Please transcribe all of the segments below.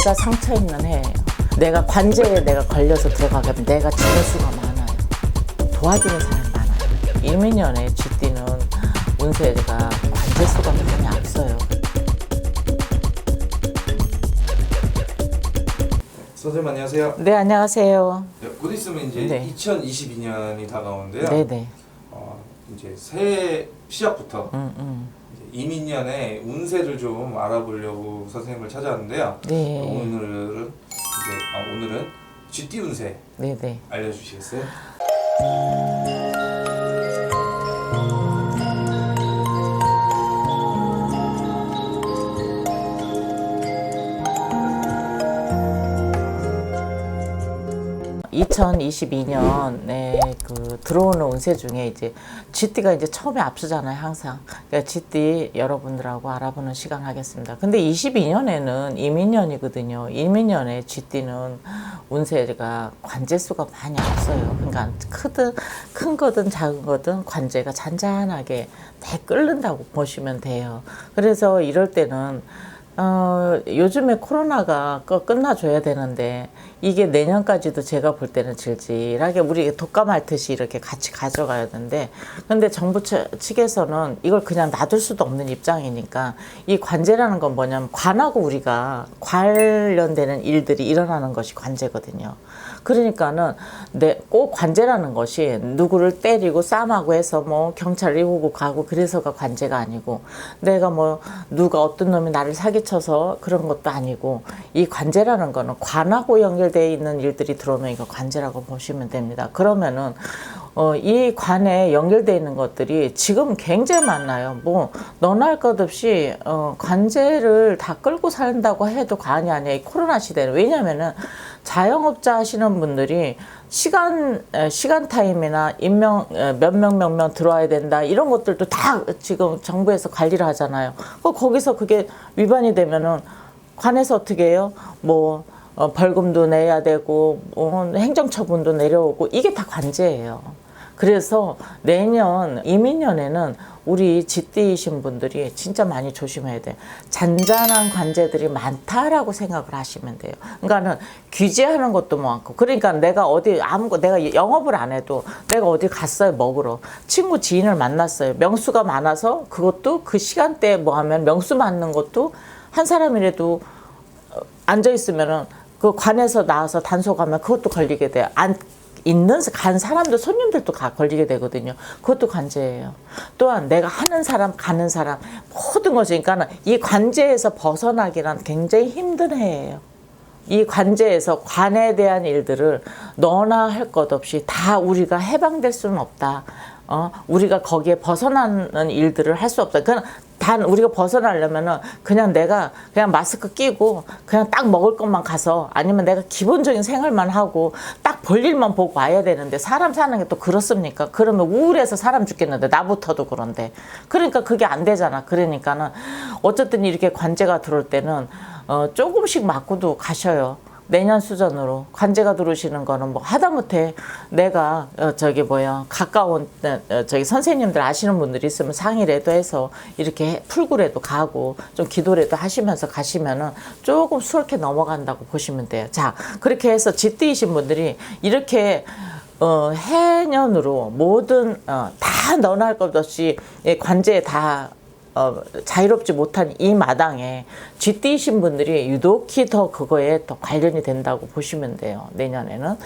내가 상처 있는 해예요. 내가 관제에 내가 걸려서 들어가게 되면 내가 지는 수가 많아요. 도와주는 사람이 많아요. 이민년에 쥐띠는 운세가 관제 수가 많이 앞서요. 선생님 안녕하세요. 네, 안녕하세요. 네, 곧 있으면 이제 네. 2022년이 다가오는데요. 네네. 이제 새해 시작부터 이제 이민년의 운세를 좀 알아보려고 선생님을 찾아왔는데요. 네. 오늘은 쥐띠 운세 네네. 알려주시겠어요? 2022년에 그 들어오는 운세 중에 이제 쥐띠가 이제 처음에 앞서잖아요, 항상. 그러니까 쥐띠 여러분들하고 알아보는 시간 하겠습니다. 근데 22년에는 이민년이거든요. 이민년에 쥐띠는 운세가 관제수가 많이 앞서요. 그러니까 큰 거든 작은 거든 관제가 잔잔하게 다 끓는다고 보시면 돼요. 그래서 이럴 때는 요즘에 코로나가 끝나줘야 되는데 이게 내년까지도 제가 볼 때는 질질하게 우리 독감할듯이 이렇게 같이 가져가야 되는데, 근데 정부 측에서는 이걸 그냥 놔둘 수도 없는 입장이니까 이 관제라는 건 뭐냐면 관하고 우리가 관련되는 일들이 일어나는 것이 관제거든요. 그러니까는 꼭 관제라는 것이 누구를 때리고 쌈하고 해서 뭐 경찰이 오고 가고 그래서가 관제가 아니고, 내가 뭐 누가 어떤 놈이 나를 사기쳐서 그런 것도 아니고, 이 관제라는 거는 관하고 연결되어 있는 일들이 들어오면 이거 관제라고 보시면 됩니다. 그러면은 이 관에 연결되어 있는 것들이 지금 굉장히 많아요. 뭐 너나 할 것 없이 관제를 다 끌고 산다고 해도 과언이 아니에요, 이 코로나 시대는. 왜냐면은 자영업자 하시는 분들이 시간 타임이나 몇 명 들어와야 된다, 이런 것들도 다 지금 정부에서 관리를 하잖아요. 거기서 그게 위반이 되면은 관에서 어떻게 해요? 뭐 벌금도 내야 되고 행정처분도 내려오고, 이게 다 관제예요. 그래서 내년 이민년에는 우리 쥐띠이신 분들이 진짜 많이 조심해야 돼요. 잔잔한 관제들이 많다라고 생각을 하시면 돼요. 그러니까는 규제하는 것도 많고, 그러니까 내가 내가 영업을 안 해도 내가 어디 갔어요, 먹으러. 친구 지인을 만났어요. 명수가 많아서 그것도 그 시간대에 뭐 하면 명수 맞는 것도, 한 사람이라도 앉아 있으면은 그 관에서 나와서 단속하면 그것도 걸리게 돼요. 간 사람도, 손님들도 걸리게 되거든요. 그것도 관제예요. 또한 내가 하는 사람, 가는 사람, 모든 것이, 그러니까 이 관제에서 벗어나기란 굉장히 힘든 해예요. 이 관제에서 관에 대한 일들을 너나 할 것 없이 다 우리가 해방될 수는 없다. 우리가 거기에 벗어나는 일들을 할 수 없다. 그냥 단 우리가 벗어나려면은 그냥 내가 그냥 마스크 끼고 그냥 딱 먹을 것만 가서, 아니면 내가 기본적인 생활만 하고 딱 볼 일만 보고 와야 되는데, 사람 사는 게 또 그렇습니까? 그러면 우울해서 사람 죽겠는데, 나부터도 그런데. 그러니까 그게 안 되잖아. 그러니까는 어쨌든 이렇게 관제가 들어올 때는 조금씩 맞고도 가셔요. 내년 수준으로 관제가 들어오시는 거는 뭐 하다못해 내가 가까운 선생님들 아시는 분들이 있으면 상의라도 해서 이렇게 풀구라도 가고 좀 기도라도 하시면서 가시면은 조금 수월하게 넘어간다고 보시면 돼요. 자, 그렇게 해서 쥐띠이신 분들이 이렇게 해년으로 모든 다 너나 할 것 없이 관제에 다 자유롭지 못한 이 마당에 쥐띠이신 분들이 유독히 더 그거에 더 관련이 된다고 보시면 돼요, 내년에는.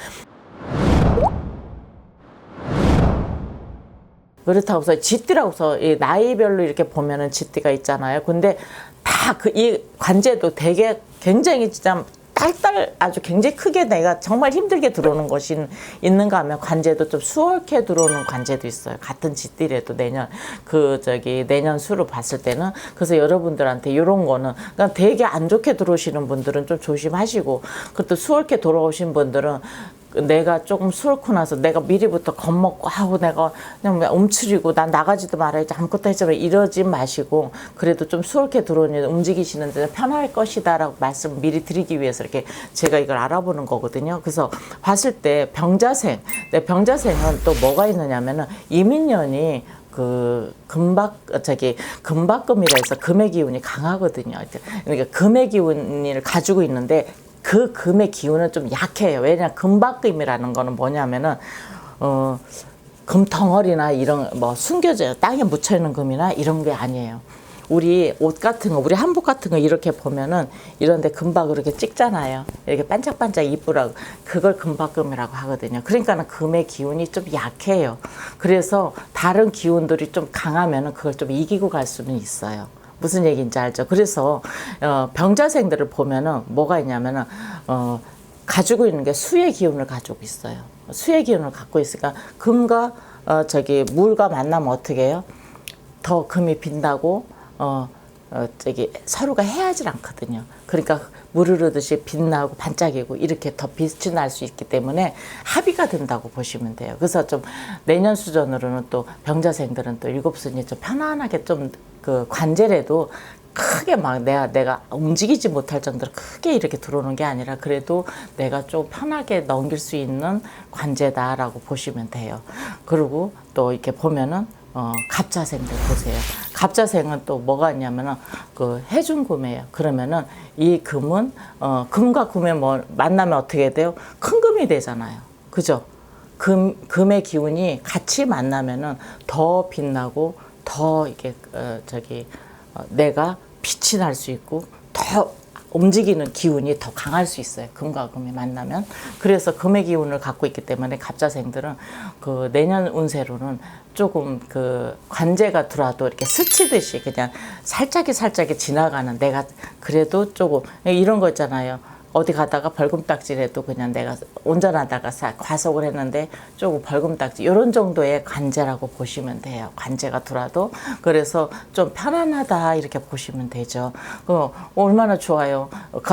그렇다고 해서 쥐띠라고 해서 나이별로 이렇게 보면은 쥐띠가 있잖아요. 근데 다 이 관제도 되게 굉장히 진짜 딸딸 아주 굉장히 크게 내가 정말 힘들게 들어오는 것이 있는가 하면 관제도 좀 수월하게 들어오는 관제도 있어요. 같은 쥐띠라도 내년 수로 봤을 때는. 그래서 여러분들한테 이런 거는, 그러니까 되게 안 좋게 들어오시는 분들은 좀 조심하시고, 그것도 수월하게 돌아오신 분들은 내가 조금 수놓고 나서 내가 미리부터 겁먹고 내가 그냥 움츠리고 난 나가지도 말아야지, 아무것도 하지 마, 이러지 마시고, 그래도 좀 수월하게 들어오니 움직이시는 데는 편할 것이다 라고 말씀 미리 드리기 위해서 이렇게 제가 이걸 알아보는 거거든요. 그래서 봤을 때 병자생은 또 뭐가 있느냐면은 이민년이 금박금이라 해서 금의 기운이 강하거든요. 그러니까 금의 기운을 가지고 있는데 그 금의 기운은 좀 약해요. 왜냐하면 금박금이라는 거는 뭐냐면은 금덩어리나 이런 뭐 숨겨져 땅에 묻혀 있는 금이나 이런 게 아니에요. 우리 옷 같은 거, 우리 한복 같은 거 이렇게 보면은 이런데 금박으로 이렇게 찍잖아요. 이렇게 반짝반짝 이쁘라고. 그걸 금박금이라고 하거든요. 그러니까는 금의 기운이 좀 약해요. 그래서 다른 기운들이 좀 강하면은 그걸 좀 이기고 갈 수는 있어요. 무슨 얘기인지 알죠? 그래서 병자생들을 보면은 뭐가 있냐면은 가지고 있는 게 수의 기운을 가지고 있어요. 수의 기운을 갖고 있으니까 금과 물과 만나면 어떻게 해요? 더 금이 빛나고 서로가 헤어지질 않거든요. 그러니까 물 흐르듯이 빛나고 반짝이고 이렇게 더 빛이 날 수 있기 때문에 합의가 된다고 보시면 돼요. 그래서 좀 내년 수전으로는 또 병자생들은 또 일곱순이 좀 편안하게 좀 그 관제라도 크게 막 내가 움직이지 못할 정도로 크게 이렇게 들어오는 게 아니라 그래도 내가 좀 편하게 넘길 수 있는 관제다라고 보시면 돼요. 그리고 또 이렇게 보면은 갑자생들 보세요. 갑자생은 또 뭐가 있냐면은 그 해중금이에요. 그러면은 이 금은 금과 금의 만나면 어떻게 돼요? 큰 금이 되잖아요. 그죠? 금의 기운이 같이 만나면은 더 빛나고 더 이게 내가 빛이 날 수 있고 더 움직이는 기운이 더 강할 수 있어요. 금과 금이 만나면. 그래서 금의 기운을 갖고 있기 때문에 갑자생들은 그 내년 운세로는 조금 그 관제가 들어와도 이렇게 스치듯이 그냥 살짝이 지나가는 내가 그래도 조금 이런 거 있잖아요. 어디 가다가 벌금딱지라도 그냥 내가 운전하다가 과속을 했는데 조금 벌금딱지 이런 정도의 관제라고 보시면 돼요. 관제가 들어와도. 그래서 좀 편안하다 이렇게 보시면 되죠. 얼마나 좋아요.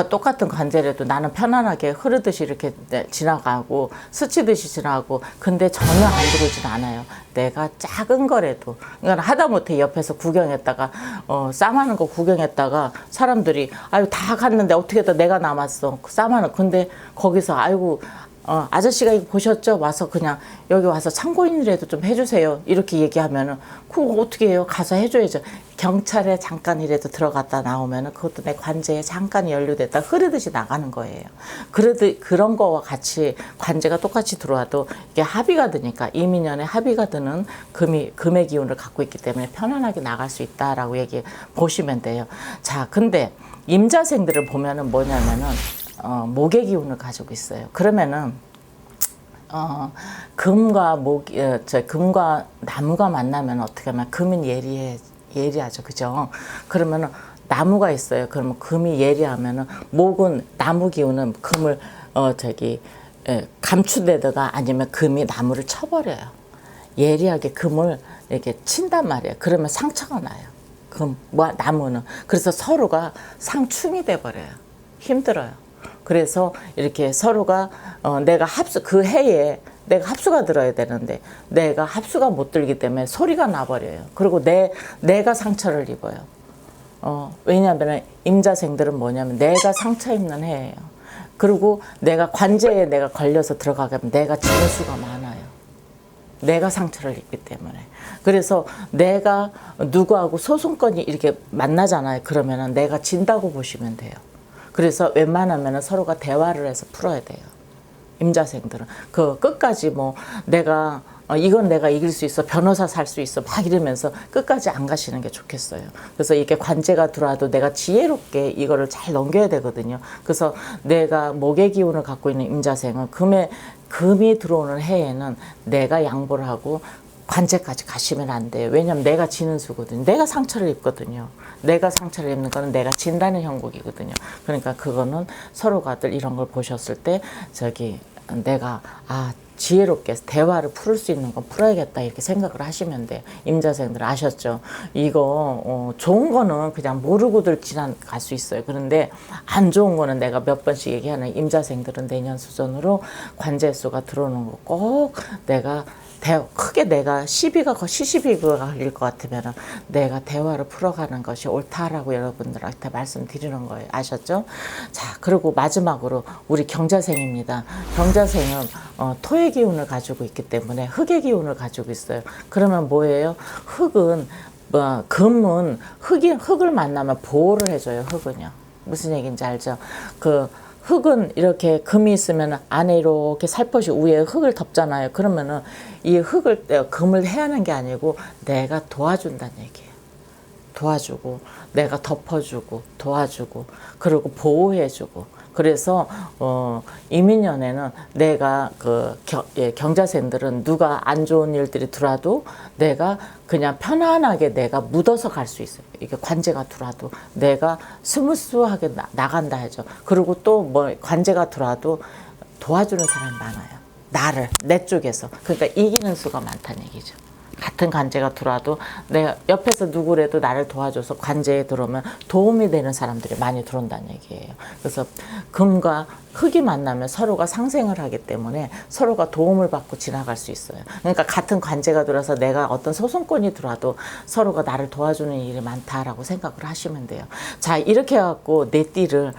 똑같은 관제라도 나는 편안하게 흐르듯이 이렇게 지나가고 스치듯이 지나가고 근데 전혀 안 들어오진 않아요. 내가 작은 거라도 그러니까 하다못해 옆에서 구경했다가 쌈하는 거 구경했다가 사람들이 아유 다 갔는데 어떻게 다 내가 남았어 쌈하는 근데 거기서 아이고 아저씨가 이거 보셨죠? 와서 그냥 여기 와서 참고인이라도 좀 해주세요. 이렇게 얘기하면은 그거 어떻게 해요? 가서 해줘야죠. 경찰에 잠깐이라도 들어갔다 나오면은 그것도 내 관제에 잠깐 연루됐다 흐르듯이 나가는 거예요. 그런 거와 같이 관제가 똑같이 들어와도 이게 합의가 드니까 이민년에 합의가 드는 금의 기운을 갖고 있기 때문에 편안하게 나갈 수 있다라고 얘기 보시면 돼요. 자, 근데 임자생들을 보면은 뭐냐면은 목의 기운을 가지고 있어요. 그러면은 금과 금과 나무가 만나면 어떻게 하면 금은 예리하죠, 그죠? 그러면은 나무가 있어요. 그러면 금이 예리하면은 목은 나무 기운은 금을 감추대다가 아니면 금이 나무를 쳐버려요. 예리하게 금을 이렇게 친단 말이에요. 그러면 상처가 나요. 나무는 그래서 서로가 상충이 돼 버려요. 힘들어요. 그래서 이렇게 서로가 내가 그 해에 내가 합수가 들어야 되는데 내가 합수가 못 들기 때문에 소리가 나버려요. 그리고 내가 상처를 입어요. 왜냐하면 임자생들은 뭐냐면 내가 상처 입는 해예요. 그리고 내가 관제에 내가 걸려서 들어가면 내가 지는 수가 많아요. 내가 상처를 입기 때문에. 그래서 내가 누구하고 소송건이 이렇게 만나잖아요. 그러면은 내가 진다고 보시면 돼요. 그래서 웬만하면 서로가 대화를 해서 풀어야 돼요. 임자생들은. 끝까지 이건 내가 이길 수 있어. 변호사 살 수 있어. 막 이러면서 끝까지 안 가시는 게 좋겠어요. 그래서 이게 관제가 들어와도 내가 지혜롭게 이거를 잘 넘겨야 되거든요. 그래서 내가 목의 기운을 갖고 있는 임자생은 금이 들어오는 해에는 내가 양보를 하고 관제까지 가시면 안 돼요. 왜냐면 내가 지는 수거든요. 내가 상처를 입거든요. 내가 상처를 입는 거는 내가 진다는 형국이거든요. 그러니까 그거는 서로가들 이런 걸 보셨을 때 내가 지혜롭게 대화를 풀을 수 있는 건 풀어야겠다 이렇게 생각을 하시면 돼요. 임자생들 아셨죠? 이거 좋은 거는 그냥 모르고들 지나갈 수 있어요. 그런데 안 좋은 거는 내가 몇 번씩 얘기하는 임자생들은 내년 수전으로 관제수가 들어오는 거 꼭 내가 크게 내가 시비가 걸릴 것 같으면 내가 대화를 풀어가는 것이 옳다라고 여러분들한테 말씀드리는 거예요. 아셨죠? 자, 그리고 마지막으로 우리 경자생입니다. 경자생은 토의 기운을 가지고 있기 때문에 흙의 기운을 가지고 있어요. 그러면 뭐예요? 금은 흙을 만나면 보호를 해줘요. 흙은요. 무슨 얘기인지 알죠? 흙은 이렇게 금이 있으면 안에 이렇게 살포시 위에 흙을 덮잖아요. 그러면은 이 금을 해하는 게 아니고 내가 도와준다는 얘기예요. 도와주고, 내가 덮어주고, 도와주고, 그리고 보호해주고. 그래서 이민년에는 내가 경자생들은 누가 안 좋은 일들이 들어와도 내가 그냥 편안하게 내가 묻어서 갈 수 있어요. 이게 관제가 들어와도 내가 스무스하게 나간다 하죠. 그리고 또 관제가 들어와도 도와주는 사람이 많아요. 내 쪽에서. 그러니까 이기는 수가 많다는 얘기죠. 같은 관제가 들어와도 내가 옆에서 누구라도 나를 도와줘서 관제에 들어오면 도움이 되는 사람들이 많이 들어온다는 얘기예요. 그래서 금과 흙이 만나면 서로가 상생을 하기 때문에 서로가 도움을 받고 지나갈 수 있어요. 그러니까 같은 관제가 들어서 내가 어떤 소송권이 들어와도 서로가 나를 도와주는 일이 많다라고 생각을 하시면 돼요. 자, 이렇게 해갖고 내 띠를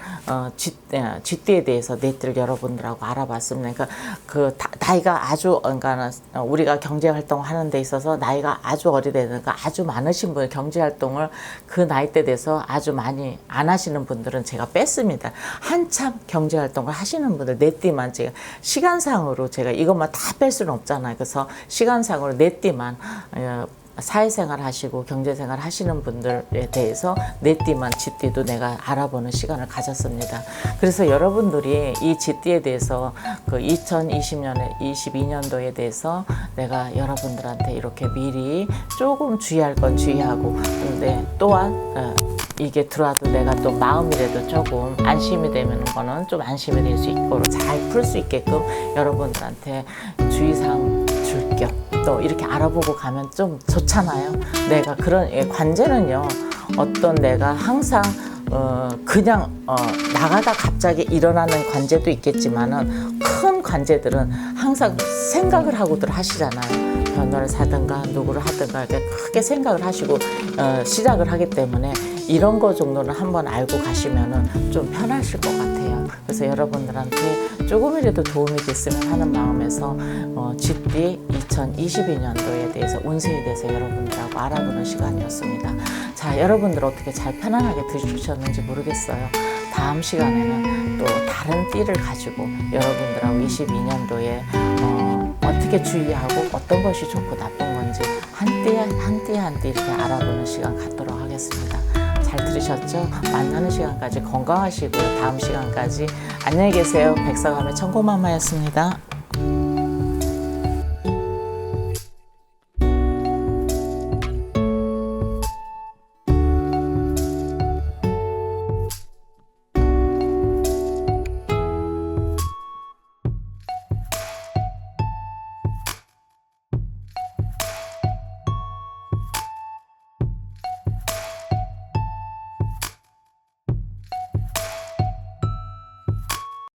쥐띠에 대해서 내 띠를 여러분들하고 알아봤습니다. 그러니까 나이가 아주 그러니까 우리가 경제 활동을 하는 데 있어서 나이가 아주 어리되니까 아주 많으신 분 경제 활동을 그 나이대 돼서 아주 많이 안 하시는 분들은 제가 뺐습니다. 한참 경제 활동 하시는 분들 내 띠만 제가 시간상으로 제가 이것만 다 뺄 수는 없잖아요. 그래서 시간상으로 내 띠만 사회생활 하시고 경제생활 하시는 분들에 대해서 내 띠만 쥐띠도 내가 알아보는 시간을 가졌습니다. 그래서 여러분들이 이 쥐띠에 대해서 2020년에 22년도에 대해서 내가 여러분들한테 이렇게 미리 조금 주의할 건 주의하고, 근데 또한 이게 들어와도 내가 또 마음이라도 조금 안심이 되는 거는 좀 안심이 될 수 있고 잘 풀 수 있게끔 여러분들한테 주의사항 줄 겸 또 이렇게 알아보고 가면 좀 좋잖아요. 내가 그런 관제는요, 어떤 내가 항상 그냥 나가다 갑자기 일어나는 관제도 있겠지만은 큰 관제들은 항상 생각을 하고들 하시잖아요. 변호를 사든가 누구를 하든가 이렇게 크게 생각을 하시고 시작을 하기 때문에 이런 거 정도는 한번 알고 가시면은 좀 편하실 것 같아요. 그래서 여러분들한테 조금이라도 도움이 됐으면 하는 마음에서 쥐띠 2022년도에 대해서 운세에 대해서 여러분들하고 알아보는 시간이었습니다. 자, 여러분들 어떻게 잘 편안하게 들으셨는지 모르겠어요. 다음 시간에는 또 다른 띠를 가지고 여러분들하고 22년도에 어떻게 주의하고 어떤 것이 좋고 나쁜 건지 한 띠 이렇게 알아보는 시간 갖도록 하겠습니다. 잘 들으셨죠? 만나는 시간까지 건강하시고요. 다음 시간까지 안녕히 계세요. 백사감의 천고마마였습니다.